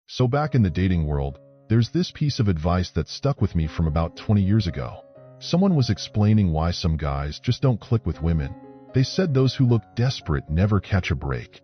So back in the dating world, there's this piece of advice that stuck with me from about 20 years ago. Someone was explaining why some guys just don't click with women. They said those who look desperate never catch a break.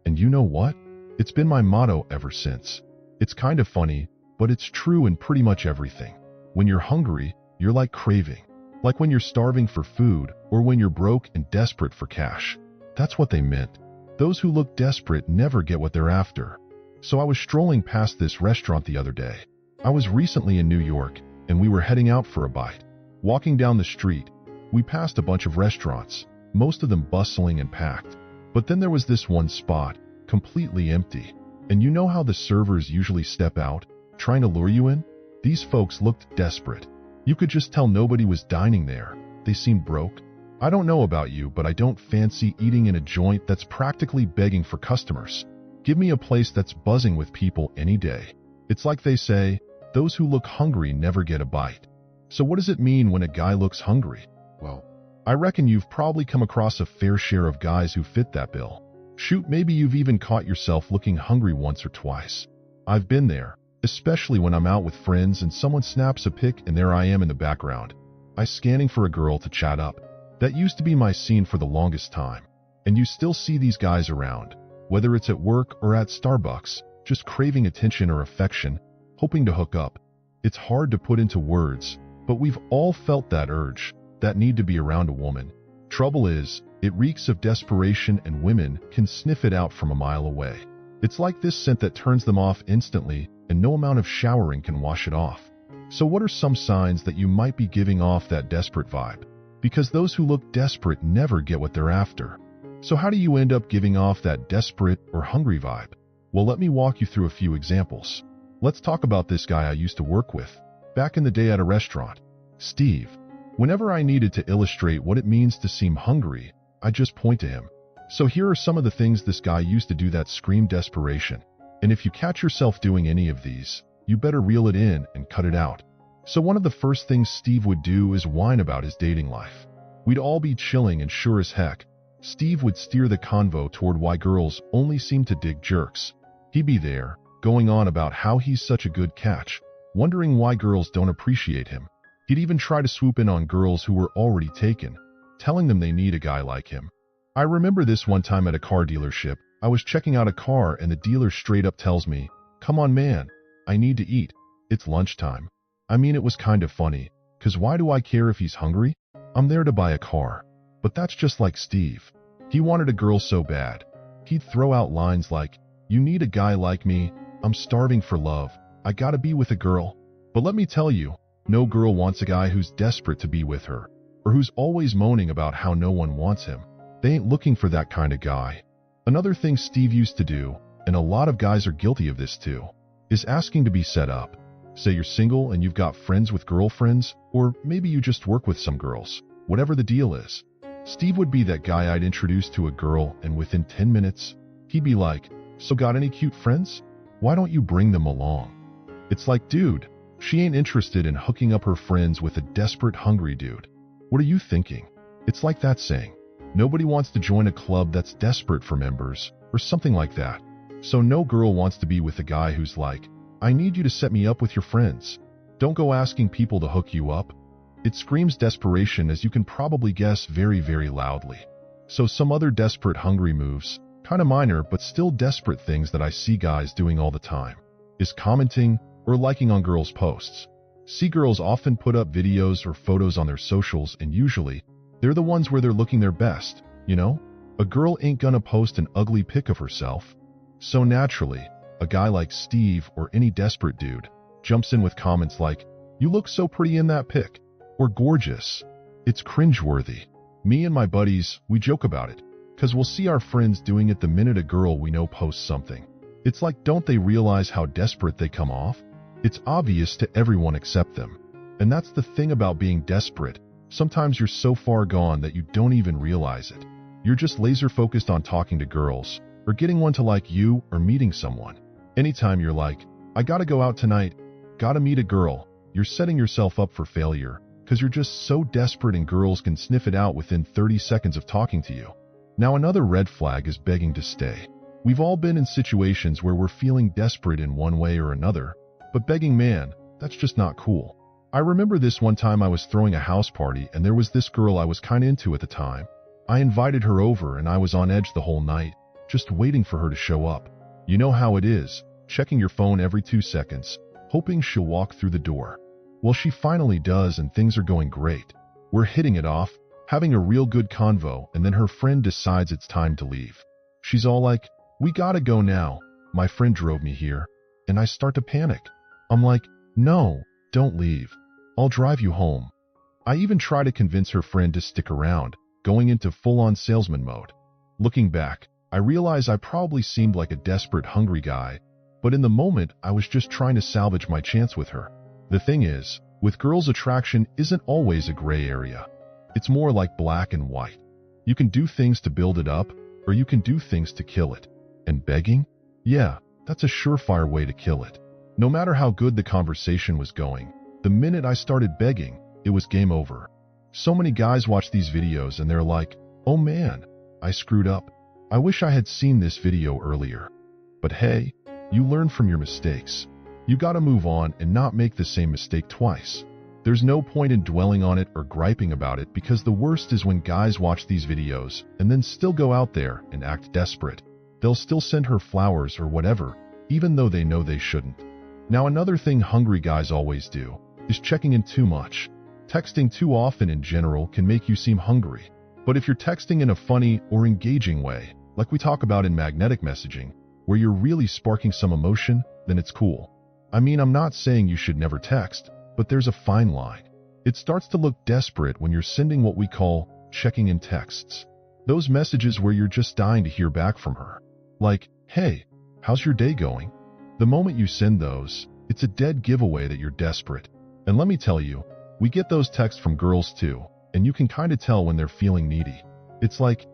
And you know what? It's been my motto ever since. It's kind of funny, but it's true in pretty much everything. When you're hungry, you're like craving. Like when you're starving for food, or when you're broke and desperate for cash. That's what they meant. Those who look desperate never get what they're after. So I was strolling past this restaurant the other day. I was recently in New York, and we were heading out for a bite. Walking down the street, we passed a bunch of restaurants, most of them bustling and packed. But then there was this one spot, completely empty. And you know how the servers usually step out, trying to lure you in? These folks looked desperate. You could just tell nobody was dining there. They seemed broke. I don't know about you, but I don't fancy eating in a joint that's practically begging for customers. Give me a place that's buzzing with people any day. It's like they say, those who look hungry never get a bite. So what does it mean when a guy looks hungry? Well, I reckon you've probably come across a fair share of guys who fit that bill. Shoot, maybe you've even caught yourself looking hungry once or twice. I've been there, especially when I'm out with friends and someone snaps a pic and there I am in the background. I scanning for a girl to chat up. That used to be my scene for the longest time. And you still see these guys around, whether it's at work or at Starbucks, just craving attention or affection, hoping to hook up. It's hard to put into words, but we've all felt that urge, that need to be around a woman. Trouble is, it reeks of desperation and women can sniff it out from a mile away. It's like this scent that turns them off instantly, and no amount of showering can wash it off. So what are some signs that you might be giving off that desperate vibe? Because those who look desperate never get what they're after. So how do you end up giving off that desperate or hungry vibe? Well, let me walk you through a few examples. Let's talk about this guy I used to work with, back in the day at a restaurant. Steve. Whenever I needed to illustrate what it means to seem hungry, I just point to him. So here are some of the things this guy used to do that scream desperation. And if you catch yourself doing any of these, you better reel it in and cut it out. So one of the first things Steve would do is whine about his dating life. We'd all be chilling and sure as heck, Steve would steer the convo toward why girls only seem to dig jerks. He'd be there, going on about how he's such a good catch, wondering why girls don't appreciate him. He'd even try to swoop in on girls who were already taken, telling them they need a guy like him. I remember this one time at a car dealership. I was checking out a car and the dealer straight up tells me, "Come on man, I need to eat. It's lunchtime." I mean, it was kind of funny, cause why do I care if he's hungry? I'm there to buy a car. But that's just like Steve. He wanted a girl so bad. He'd throw out lines like, "You need a guy like me, I'm starving for love, I gotta be with a girl." But let me tell you, no girl wants a guy who's desperate to be with her, or who's always moaning about how no one wants him. They ain't looking for that kind of guy. Another thing Steve used to do, and a lot of guys are guilty of this too, is asking to be set up. Say you're single and you've got friends with girlfriends, or maybe you just work with some girls. Whatever the deal is, Steve would be that guy I'd introduce to a girl, and within 10 minutes, he'd be like, "So got any cute friends? Why don't you bring them along?" It's like, dude, she ain't interested in hooking up her friends with a desperate, hungry dude. What are you thinking? It's like that saying, nobody wants to join a club that's desperate for members, or something like that. So no girl wants to be with a guy who's like, "I need you to set me up with your friends." Don't go asking people to hook you up. It screams desperation, as you can probably guess, very, very loudly. So some other desperate, hungry moves, kind of minor but still desperate things that I see guys doing all the time, is commenting or liking on girls' posts. See, girls often put up videos or photos on their socials, and usually, they're the ones where they're looking their best, you know? A girl ain't gonna post an ugly pic of herself. So naturally, a guy like Steve or any desperate dude jumps in with comments like, "You look so pretty in that pic," or "gorgeous." It's cringeworthy. Me and my buddies, we joke about it, cause we'll see our friends doing it the minute a girl we know posts something. It's like, don't they realize how desperate they come off? It's obvious to everyone except them. And that's the thing about being desperate. Sometimes you're so far gone that you don't even realize it. You're just laser focused on talking to girls, or getting one to like you, or meeting someone. Anytime you're like, "I gotta go out tonight, gotta meet a girl," you're setting yourself up for failure, cause you're just so desperate, and girls can sniff it out within 30 seconds of talking to you. Now another red flag is begging to stay. We've all been in situations where we're feeling desperate in one way or another, but begging, man, that's just not cool. I remember this one time I was throwing a house party and there was this girl I was kinda into at the time. I invited her over and I was on edge the whole night, just waiting for her to show up. You know how it is, checking your phone every 2 seconds, hoping she'll walk through the door. Well, she finally does and things are going great. We're hitting it off, having a real good convo, and then her friend decides it's time to leave. She's all like, "We gotta go now. My friend drove me here." And I start to panic. I'm like, "No, don't leave. I'll drive you home." I even try to convince her friend to stick around, going into full-on salesman mode. Looking back, I realize I probably seemed like a desperate, hungry guy, but in the moment, I was just trying to salvage my chance with her. The thing is, with girls, attraction isn't always a gray area. It's more like black and white. You can do things to build it up, or you can do things to kill it. And begging? Yeah, that's a surefire way to kill it. No matter how good the conversation was going, the minute I started begging, it was game over. So many guys watch these videos and they're like, "Oh man, I screwed up. I wish I had seen this video earlier." But hey, you learn from your mistakes. You gotta move on and not make the same mistake twice. There's no point in dwelling on it or griping about it, because the worst is when guys watch these videos and then still go out there and act desperate. They'll still send her flowers or whatever, even though they know they shouldn't. Now, another thing hungry guys always do is checking in too much. Texting too often in general can make you seem hungry. But if you're texting in a funny or engaging way, like we talk about in magnetic messaging, where you're really sparking some emotion, then it's cool. I mean, I'm not saying you should never text, but there's a fine line. It starts to look desperate when you're sending what we call checking in texts. Those messages where you're just dying to hear back from her. Like, "Hey, how's your day going?" The moment you send those, it's a dead giveaway that you're desperate. And let me tell you, we get those texts from girls too, and you can kind of tell when they're feeling needy. It's like,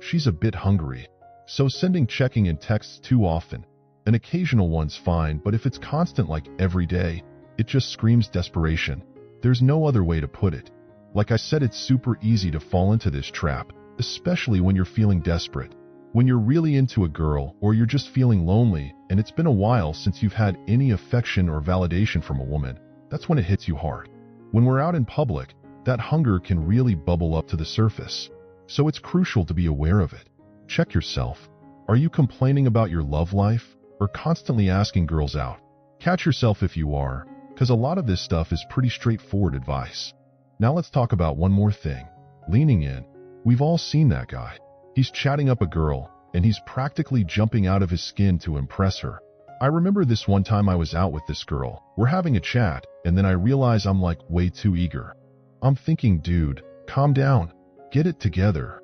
she's a bit hungry. So sending checking in texts too often, an occasional one's fine, but if it's constant like every day, it just screams desperation. There's no other way to put it. Like I said, it's super easy to fall into this trap, especially when you're feeling desperate. When you're really into a girl, or you're just feeling lonely and it's been a while since you've had any affection or validation from a woman, that's when it hits you hard. When we're out in public, that hunger can really bubble up to the surface. So it's crucial to be aware of it. Check yourself. Are you complaining about your love life, or constantly asking girls out? Catch yourself if you are, because a lot of this stuff is pretty straightforward advice. Now let's talk about one more thing. Leaning in. We've all seen that guy. He's chatting up a girl, and he's practically jumping out of his skin to impress her. I remember this one time I was out with this girl. We're having a chat, and then I realize I'm like way too eager. I'm thinking, dude, calm down. Get it together.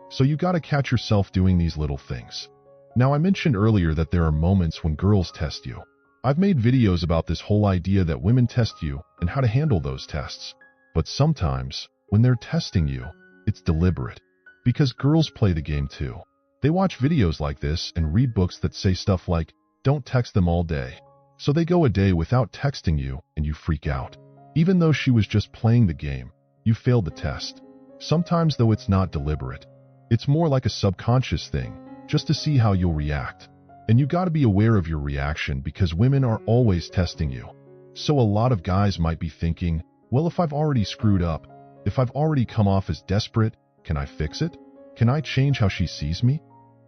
So you gotta catch yourself doing these little things. Now, I mentioned earlier that there are moments when girls test you. I've made videos about this whole idea that women test you and how to handle those tests. But sometimes, when they're testing you, it's deliberate. Because girls play the game too. They watch videos like this and read books that say stuff like, "Don't text them all day." So they go a day without texting you and you freak out. Even though she was just playing the game, you failed the test. Sometimes, though, it's not deliberate. It's more like a subconscious thing, just to see how you'll react. And you gotta be aware of your reaction, because women are always testing you. So a lot of guys might be thinking, well, if I've already screwed up, if I've already come off as desperate, can I fix it? Can I change how she sees me?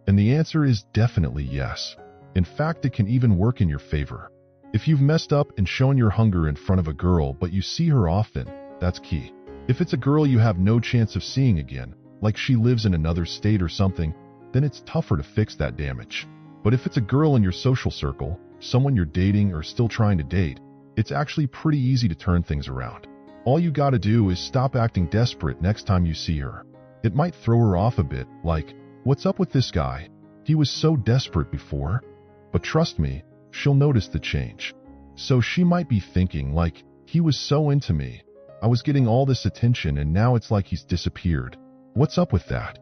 And the answer is definitely yes. In fact, it can even work in your favor. If you've messed up and shown your hunger in front of a girl but you see her often, that's key. If it's a girl you have no chance of seeing again, like she lives in another state or something, then it's tougher to fix that damage. But if it's a girl in your social circle, someone you're dating or still trying to date, it's actually pretty easy to turn things around. All you gotta do is stop acting desperate next time you see her. It might throw her off a bit, like, "What's up with this guy? He was so desperate before." But trust me, she'll notice the change. So she might be thinking, like, "He was so into me. I was getting all this attention and now it's like he's disappeared. What's up with that?"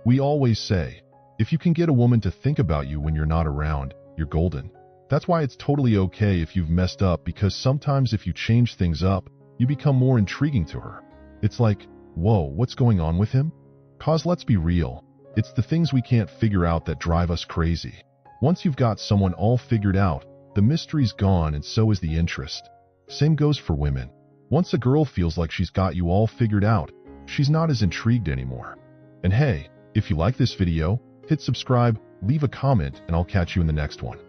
We always say, if you can get a woman to think about you when you're not around, you're golden. That's why it's totally okay if you've messed up, because sometimes if you change things up, you become more intriguing to her. It's like, whoa, what's going on with him? Cause let's be real, It's the things we can't figure out that drive us crazy. Once you've got someone all figured out, the mystery's gone and so is the interest. Same goes for women. Once a girl feels like she's got you all figured out, she's not as intrigued anymore. And hey, if you like this video, hit subscribe, leave a comment, and I'll catch you in the next one.